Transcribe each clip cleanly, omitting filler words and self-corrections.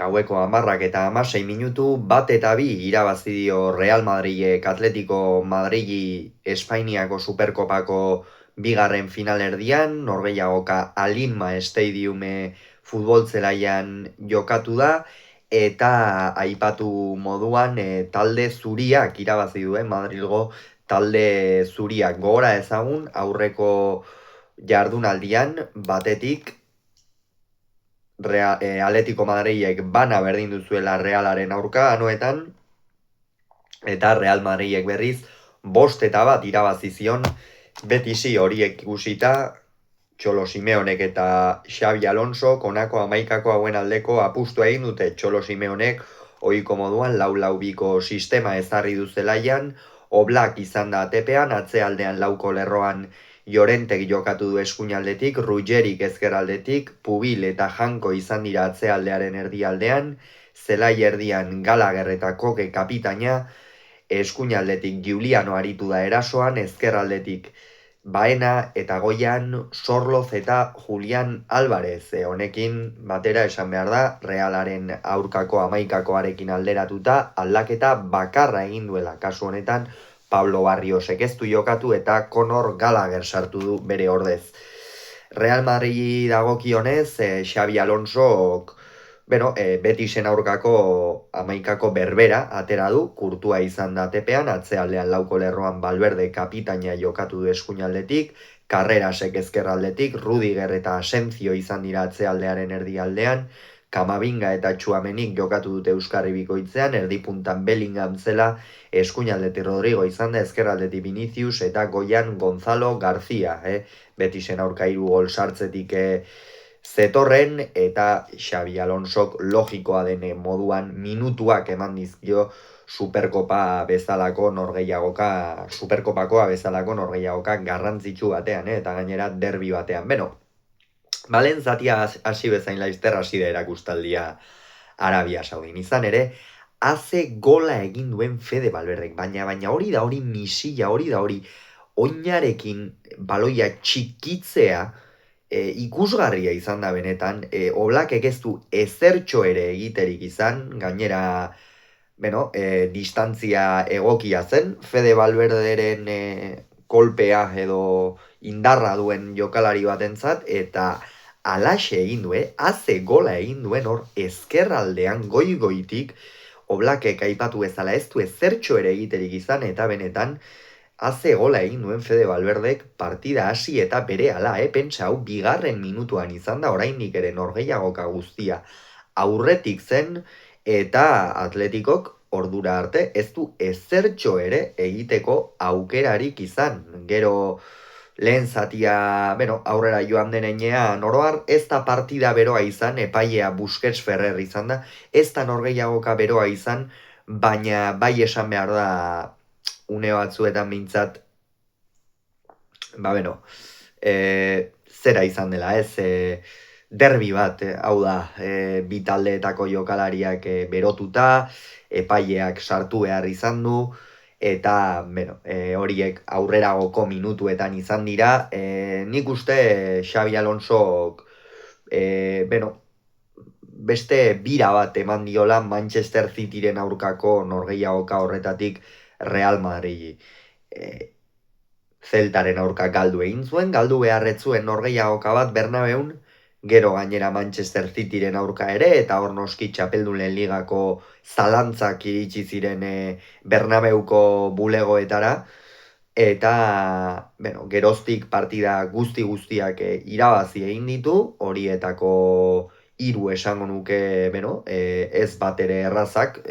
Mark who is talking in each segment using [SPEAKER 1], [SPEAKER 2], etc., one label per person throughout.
[SPEAKER 1] gaueko 10:06 bat eta bi irabazi dio Real Madrilek Atletico Madrili Espainiako Superkopako bigarren finalerdian, norgehiagoka Alinma Stadiume futbol zelaian jokatu da, eta aipatu moduan talde zuriak irabazi duen Madrilgo talde zuriak gogora ezagun aurreko jardunaldian batetik Atletico Madrilek bana berdin duzuela Realaren aurka anoetan, eta Real Madrilek berriz 5-1 irabazi zion Betisi. Horiek ikusita, Txolo Simeonek eta Xabi Alonso honako 11 hauen aldeko apustua egin dute. Txolo Simeonek ohiko moduan 4-4-2ko sistema ezarri du zelaian, Oblak izan da atepean, atzealdean lauko lerroan Llorentek jokatu du eskuinaldetik, Ruggerik ezkerraldetik, Pubil eta Janko izan dira atzealdearen erdialdean, zelai erdian Gallagher eta Koke kapitaina, eskuinaldetik Giuliano aritu da erasoan, ezkerraldetik Baena eta goian Sorloz eta Julian Álvarez. Honekin batera esan behar da, Realaren aurkako 11koarekin alderatuta aldaketa bakarra egin duela. Kasu honetan, Pablo Barriosek ez du jokatu eta Conor Gallagher sartu du bere ordez. Real Madrid dagokionez, Xabi Alonsok Betisen aurkako 11ko berbera atera du, Kurtua izan da tepean, atzealdean lauko lerroan Valverde kapitaina jokatu du eskuinaldetik, Carrerasek ezkerraldetik, Rudiger eta Asensio izan dira atzealdearen erdialdean, Kamavinga eta Tchouaménik jokatu dute euskarri bikoitzean, erdipuntan Bellingham zela, eskuinaldetik Rodrigo izan da, ezkerraldetik Vinicius eta goian Gonzalo García. Betisen aurka 3 gol sartzetik zetorren, eta Xabi Alonsok logikoa den moduan minutuak eman dizkio Superkopakoa bezalako garrantzitsu batean, eta gainera derbi batean. Balen zatia hasi bezain laizter hasi da erakustaldia Arabia Saudin. Izan ere, haze gola egin duen Fede Valverdek, baina hori da hori misila, hori da hori oinarekin baloia txikitzea, ikusgarria izan da benetan. Oblakek ez du ezertxo ere egiterik izan, gainera distantzia egokia zen, Fede Valverderen kolpea edo indarra duen jokalari batentzat, eta alaxe egin du, haze gola egin duen hor ezkerraldean goigoitik, Oblakek aipatu bezala ez du ezertxo ere egiterik izan, eta benetan haze gola egin duen Fede Valverdek partida hasi eta berehala, pentsa hau bigarren minutuan izan da, oraindik ere norgehiagoka guztia aurretik zen, eta Atletikok ordura arte ez du ezertxo ere egiteko aukerarik izan. Gero lehen zatia aurrera joan denean oroar, ez da partida beroa izan, epailea Busquets Ferrer izan da, ez da norgehiagoka beroa izan, baina bai esan behar da une batzuetan mintzat, zera izan dela, derbi bat, hau da, bi taldeetako jokalariak berotuta, epaileak sartu behar izan du, eta horiek aurreragoko minutuetan izan dira. Nik uste Xabi Alonsok beste bira bat eman diola Manchester Cityren aurkako norgehiagoka horretatik Real Madridi. Zeltaren aurka galdu egin zuen, galdu beharretzuen norgehiagoka bat Bernabeun, gero gainera Manchester Cityren aurka ere, eta hor noski txapeldunen ligako zalantzak iritsi ziren Bernabeuko bulegoetara, eta geroztik partida guztiak irabazi egin ditu, horietako 3 esango nuke, ez bat ere errazak,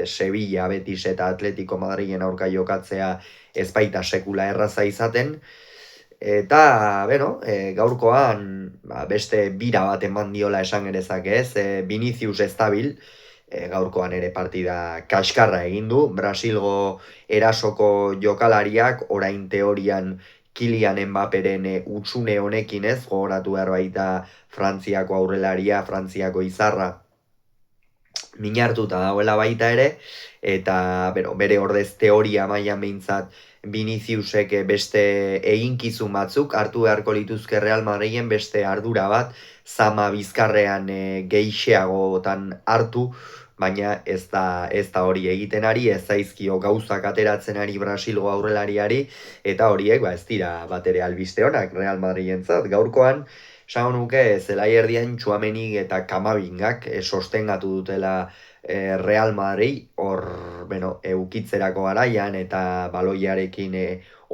[SPEAKER 1] Sevilla, Betis eta Atletico Madrilen aurka jokatzea ez baita sekula erraza izaten, eta gaurkoan beste bira bat eman diola esan gerezak ez, Vinicius estabil, gaurkoan ere partida kaskarra egin du, Brasilgo erasoko jokalariak orain teorian Kylian Mbapperen utzune honekin ez, gogoratu behar baita Frantziako aurrelaria, Frantziako izarra minartuta dagoela baita ere, eta bere ordez teoria mailan behintzat Viniciusek beste eginkizun batzuk hartu beharko lituzke Real Madriden beste ardura bat, Zama bizkarrean gehixeagotan hartu, baina ez da hori egiten ari, ez zaizkio gauzak ateratzen ari Brasilgo aurrelariari, eta horiek ez dira batere albiste honak Real Madridentzat. Gaurkoan, esango nuke zelai erdian Tchouaméni eta Kamabingak sostengatu dutela Real Madrid, hor, eukitzerako garaian eta baloiarekin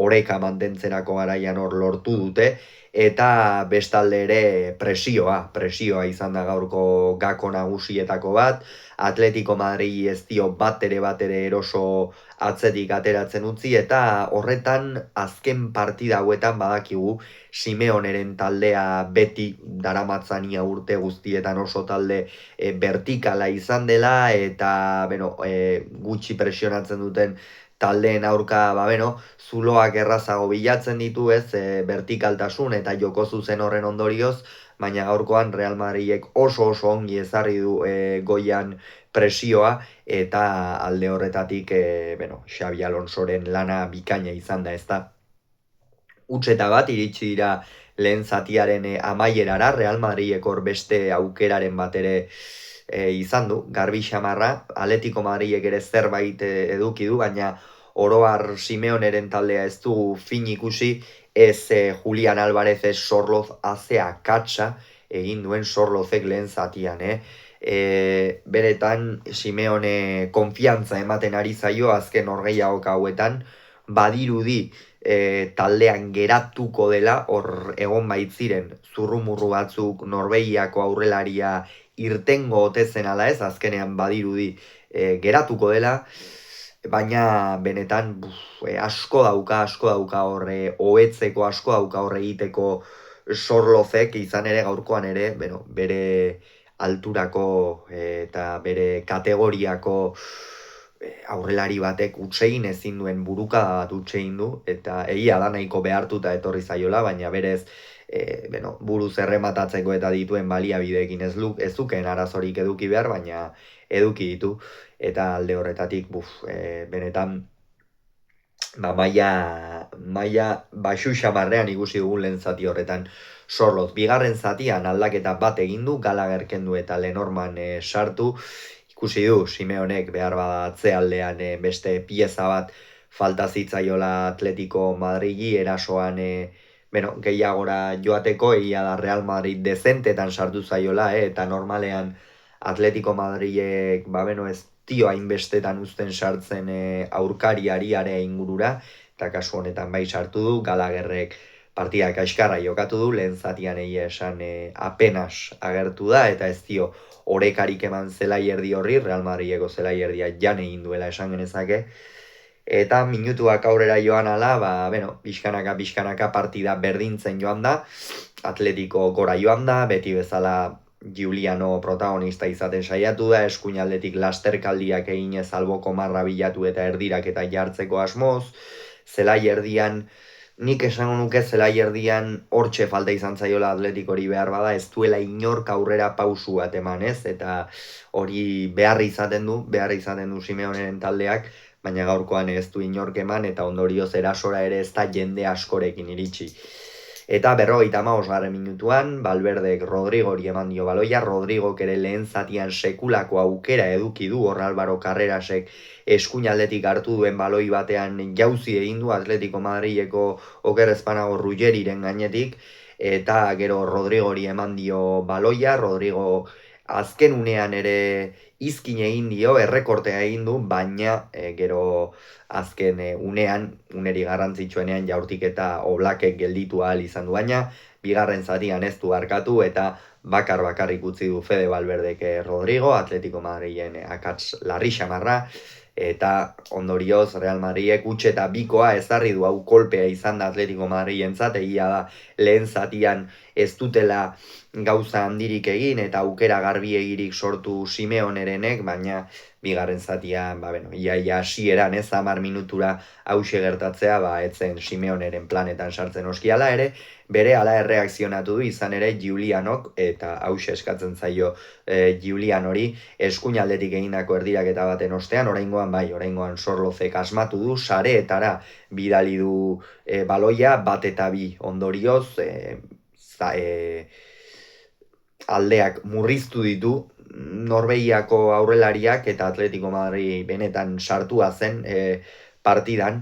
[SPEAKER 1] oreka mantentzerako garaian hor lortu dute, eta bestalde ere presioa izan da gaurko gako nagusietako bat. Atletico Madrid ez dio batere eroso atzetik ateratzen utzi, eta horretan azken partida hauetan badakigu Simeoneren taldea beti daramatzania urte guztietan oso talde vertikala izan dela, eta gutxi presionatzen duten taldeen aurka zuloak errazago bilatzen ditu, vertikaltasun eta joko zuzen horren ondorioz, baina gaurkoan Real Madridek oso ongi ezarri du goian presioa, eta alde horretatik Xabi Alonsoren lana bikaina izan da, ezta. Utxeta bat iritsi dira lehen zatiaren amaierara, Real Madridek hor beste aukeraren bat ere izan du, garbi xamarra, Atletico Madridek ere zerbait eduki du, baina oroar Simeoneren taldea ez du fin ikusi, ez Julian Álvarez ez Sorloz azea katsa egin duen Sorlozek lehen zatian, beretan Simeone konfiantza ematen ari zaio azken orgeiaok hauetan, badirudi taldean geratuko dela, hor egon baitziren zurrumurru batzuk Norvegiako aurrelaria irtengo otezen ala ez, azkenean badirudi geratuko dela, baina benetan asko dauka horre hobetzeko, asko dauka horre egiteko Sorlozek, izan ere gaurkoan ere bere alturako eta bere kategoriako aurrelari batek utsegin ezin duen burukada bat utsegin du, eta egia da nahiko behartuta etorri zaiola, baina berez buruz errematatzeko eta dituen baliabideekin ez zukeen arazorik eduki behar, baina eduki ditu, eta alde horretatik benetan maila baxu xamarrean ikusi dugun lehen zati horretan Sorloz. Bigarren zatian aldaketa bat egin du, Gallagher kendu eta Lenormand sartu, ikusi du Simeonek behar bada atzealdean beste pieza bat falta zitzaiola Atletico Madridi, erasoan gehiagora joateko, egia da Real Madrid dezentetan sartu zaiola, eta normalean Atletico Madridek ez dio hainbestetan uzten sartzen aurkariari area ingurura, eta kasu honetan bai sartu du, Gallagherrek partida kaxkarra jokatu du, lehen zatian egia esan apenas agertu da, eta ez dio orekarik eman zelai erdi horri, Real Madrideko zelai erdia jan egin duela esan genezake, eta minutuak aurrera joan ala, pixkanaka partida berdintzen joan da, Atletico gora joan da, beti bezala Giuliano protagonista izaten saiatu da, eskuinaldetik lasterkaldiak eginez alboko marra bilatu eta erdirak eta jartzeko asmoz, zelai erdian, nik esango nuke zelai erdian hortxe falta izan zaiola Atletikori behar bada, ez duela inork aurrera pausu bat eman, eta hori behar izaten du Simeoneren taldeak, baina gaurkoan ez du inork eman, eta ondorioz erasora ere ez da jende askorekin iritsi. Eta 55. minutuan, Valverdek Rodrigori eman dio baloia, Rodrigok ere lehen zatian sekulako aukera eduki du, hor Álvaro Carrerasek eskuinaldetik hartu duen baloi batean jauzi egin du Atletico Madrileko oker ezpanago Ruggeriren gainetik, eta gero Rodrigori eman dio baloia, Rodrigo azken unean ere izkin egin dio, errekortea egin du, baina gero azken uneri garrantzitsuenean jaurtik eta Oblakek gelditu ahal izan du, baina bigarren zatian ez du arkatu, eta bakarrik utzi du Fede Valverdek Rodrigo, Atletico Madrilen akats larri xamarra, eta ondorioz Real Madridek utxe eta bikoa ezarri du, hau kolpea izan da Atletico Madrilentzat, egia da lehen zatian ez dutela gauza handirik egin eta aukera garbiegirik sortu Simeonerenek, baina bigarren zatian, iaia hasieran 10 minutura hause gertatzea, etzen Simeoneren planetan sartzen oskiala ere, bere ala erreakzionatu du izan ere Julianok, eta hause eskatzen zaio Julian hori, eskuin aldetik egindako erdiraketa baten ostean, oraingoan Sorlozek asmatu du, sareetara bidali du baloia, bat eta bi ondorioz, aldeak murriztu ditu, Norvegiako aurrelariak eta Atletico Madrid benetan sartua zen partidan,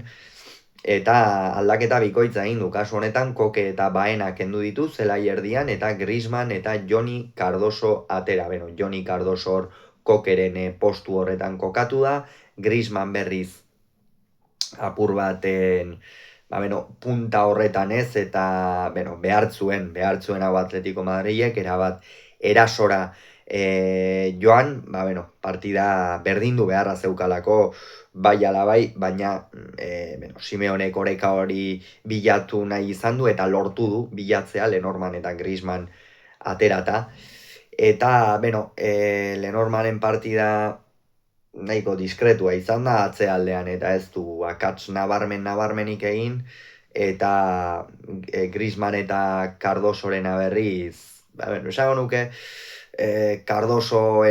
[SPEAKER 1] eta aldaketa bikoitza egin du, kasu honetan Koke eta Baena kendu ditu zelai erdian, eta Griezmann eta Joni Cardoso atera. Joni Cardoso hor Kokeren postu horretan kokatu da, Griezmann berriz apur baten punta horretan ez, eta behartzuen hau Atletico Madridek erabat erasora joan, partida berdindu beharra zeukalako bai ala bai, baina Simeonek oreka hori bilatu nahi izan du eta lortu du bilatzea Lenormand eta Griezmann aterata, eta Lenormanden partida nahiko diskretua izan da atzealdean, eta ez du akats nabarmenik egin, eta Griezmann eta Cardosorena berriz, esango nuke Cardoso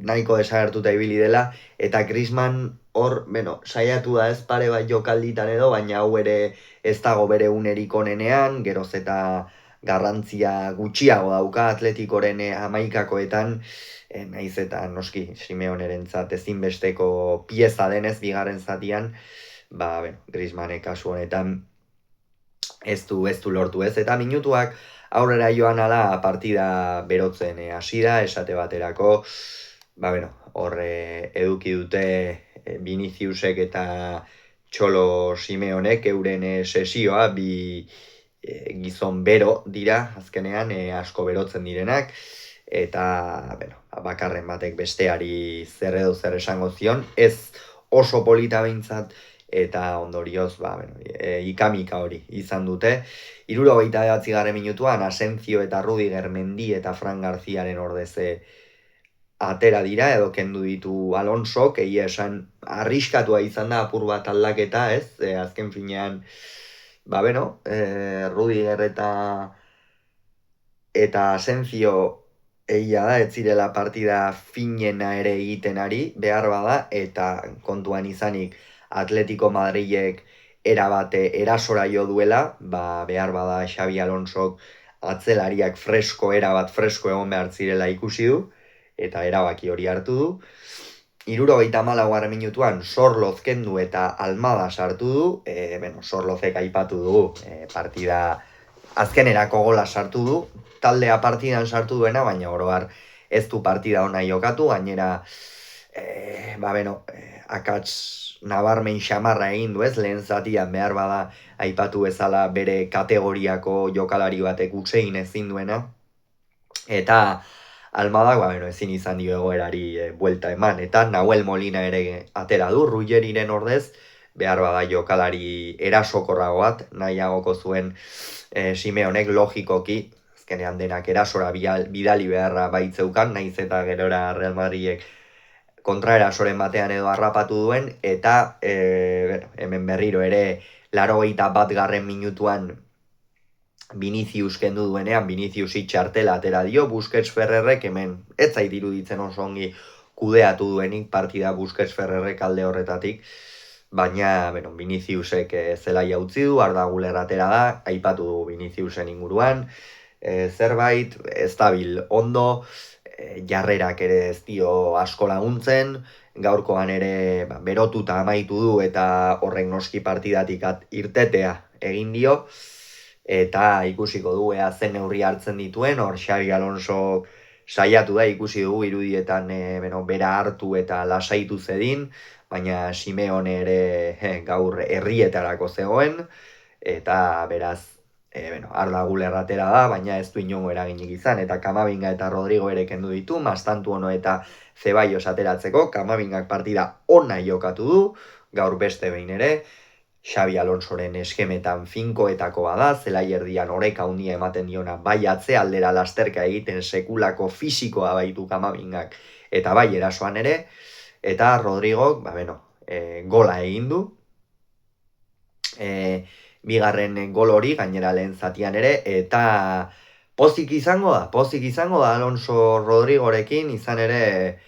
[SPEAKER 1] nahiko desagertuta ibili dela, eta Griezmann hor, saiatu da ez pare bat jokalditan edo, baina hau ere ez dago bere unerik onenean, geroz eta garrantzia gutxiago dauka Atleticoren hamaikakoetan, naiz eta noski Simeonerentzat ezinbesteko pieza denez bigarren zatian, Griezmannek kasu honetan ez du lortu ez, eta minutuak aurrera joan ala partida berotzen hasi da, esate baterako, hor eduki dute Viniciusek eta Txolo Simeonek euren sesioa, bi gizon bero dira, azkenean asko berotzen direnak, eta bakarren batek besteari zer edo zer esango zion, ez oso polita behintzat, eta ondorioz, ikamika hori izan dute. 79. minutuan, Asensio eta Rudiger, Mendy eta Fran Garziaren ordez atera dira, edo kendu ditu Alonsok, egia esan arriskatua izan da apur bat aldaketa, ez? Azken finean, Rudiger eta Asensio egia da, ez zirela partida finena ere egiten ari, behar bada, eta kontuan izanik Atletico Madridek erabate erasora jo duela, behar bada Xabi Alonsok atzelariak erabat fresko egon behar zirela ikusi du, eta erabaki hori hartu du. 74. minutuan Sorloz kendu eta Almada sartu du, Sorlozek aipatu du, partida azkenerako gola sartu du, taldea partidan sartu duena, baina oroar ez du partida ona jokatu, gainera akats nabarmen xamarra egin du ez, lehen zatian behar bada aipatu bezala bere kategoriako jokalari batek utzein ezin duena, eta Almadak ezin izan dio egoerari buelta eman, eta Nahuel Molina ere atera du, Ruggeriren ordez, behar bada jokalari erasokorrago bat, nahiagoko zuen Simeonek logikoki, azkenean denak erasora bidali beharra baitzeukan, nahiz eta gerora Real Madridek kontraerasoren batean edo harrapatu duen, eta hemen berriro ere 81. minutuan Vinicius kendu duenean, Vinicius itxartela atera dio, Busquets Ferrerrek hemen ez zait iruditzen oso ongi kudeatu duenik partida Busquets Ferrerrek alde horretatik, baina Viniciusek zelaia utzi du, Arda Güler atera da, aipatu du Viniciusen inguruan, zerbait ez dabil ondo, jarrerak ere ez dio asko laguntzen, gaurkoan ere berotuta amaitu du eta horrek noski partidatik irtetea egin dio, eta ikusiko du ea zen neurri hartzen dituen, hor Xabi Alonso saiatu da, ikusi dugu irudietan bera hartu eta lasaitu zedin, baina Simeone ere gaur herrietarako zegoen, eta beraz Arda Güler atera da, baina ez du inongo eraginik izan, eta Kamavinga eta Rodrigo ere kendu ditu, Mastantu Ono eta Zeballos ateratzeko, Kamavingak partida ona jokatu du, gaur beste behin ere, Xabi Alonsoren eskemetan finkoetako bada, zelai erdian oreka handia ematen diona, bai atzealdera lasterka egiten sekulako fisikoa baitu Kamabingak, eta bai erasoan ere, eta Rodrigok, gola egin du, bigarren gol hori, gainera lehen zatian ere, eta pozik izango da Alonso Rodrigorekin, izan ere,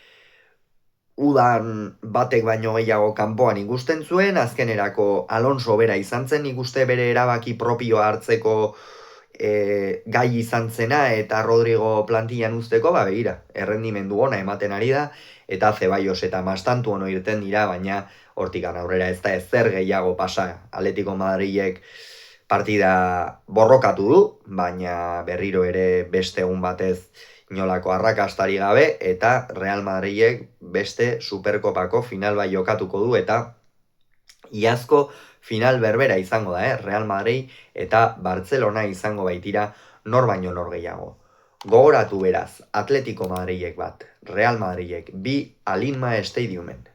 [SPEAKER 1] udan batek baino gehiago kanpoan ikusten zuen, azkenerako Alonso bera izan zen, ikuste bere erabaki propioa hartzeko gai izan zena, eta Rodrigo plantillan usteko, begira, errendimendu ona ematen ari da, eta Zeballos eta Mastantu ono irten dira, baina hortikan aurrera ez da ezer gehiago pasa. Atletico Madrilek partida borrokatu du, baina berriro ere beste egun batez inolako arrakastari gabe, eta Real Madrilek beste Superkopako final bai jokatuko du, eta iazko final berbera izango da, Real Madrid eta Barcelona izango baitira nor baino nor gehiago. Gogoratu beraz, Atletico Madrilek bat, Real Madrilek bi Alinma Stadiumen.